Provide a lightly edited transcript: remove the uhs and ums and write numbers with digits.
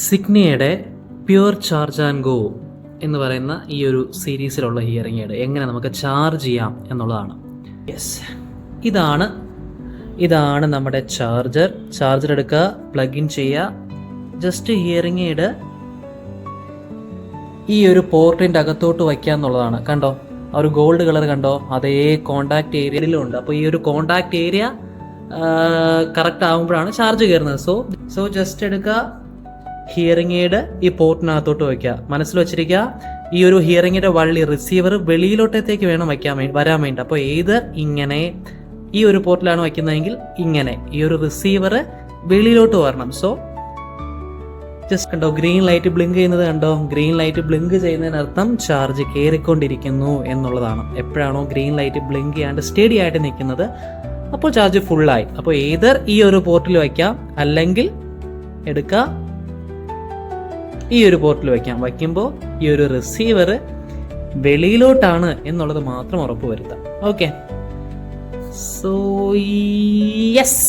സിഗ്നയുടെ pure charge and go എന്ന് പറയുന്ന ഈ ഒരു സീരീസിലുള്ള ഹിയറിംഗ് എയ്ഡ് എങ്ങനെ നമുക്ക് ചാർജ് ചെയ്യാം എന്നുള്ളതാണ്. യെസ്, ഇതാണ് നമ്മുടെ ചാർജർ എടുക്കുക, പ്ലഗ് ഇൻ ചെയ്യുക. ജസ്റ്റ് ഹിയറിംഗ് എയ്ഡ് ഈ ഒരു പോർട്ടിൻ്റെ അകത്തോട്ട് വയ്ക്കുക എന്നുള്ളതാണ്. കണ്ടോ, ആ ഒരു ഗോൾഡ് കളർ കണ്ടോ, അതേ കോണ്ടാക്ട് ഏരിയയിലും ഉണ്ട്. അപ്പോൾ ഈ ഒരു കോണ്ടാക്ട് ഏരിയ കറക്റ്റ് ആകുമ്പോഴാണ് ചാർജ് കയറുന്നത്. സോ ജസ്റ്റ് എടുക്കുക, ഹിയറിംഗ് എയ്ഡ് ഈ പോർട്ടിനകത്തോട്ട് വയ്ക്കുക. മനസ്സിൽ വെച്ചിരിക്കുക, ഈ ഒരു ഹിയറിംഗിൻ്റെ വള്ളി റിസീവർ വെളിയിലോട്ടത്തേക്ക് വേണം വരാൻ വേണ്ടി. അപ്പോൾ ഏത് ഇങ്ങനെ ഈ ഒരു പോർട്ടിലാണ് വയ്ക്കുന്നതെങ്കിൽ ഇങ്ങനെ ഈ ഒരു റിസീവർ വെളിയിലോട്ട് വരണം. സോ ജസ്റ്റ് കണ്ടോ, ഗ്രീൻ ലൈറ്റ് ബ്ലിങ്ക് ചെയ്യുന്നത് കണ്ടോ, ഗ്രീൻ ലൈറ്റ് ബ്ലിങ്ക് ചെയ്യുന്നതിനർത്ഥം ചാർജ് കയറിക്കൊണ്ടിരിക്കുന്നു എന്നുള്ളതാണ്. എപ്പോഴാണോ ഗ്രീൻ ലൈറ്റ് ബ്ലിങ്ക് ചെയ്യാണ്ട് സ്റ്റഡി ആയിട്ട് നിൽക്കുന്നത് അപ്പോൾ ചാർജ് ഫുള്ളായി. അപ്പോൾ ഏതർ ഈ ഒരു പോർട്ടിൽ വയ്ക്കാം, അല്ലെങ്കിൽ എടുക്കുക ഈ ഒരു പോർട്ടിൽ വയ്ക്കാം. വയ്ക്കുമ്പോൾ ഈ ഒരു റിസീവർ വെളിയിലോട്ടാണ് എന്നുള്ളത് മാത്രം ഉറപ്പ് വരുത്താം. Okay, so yes.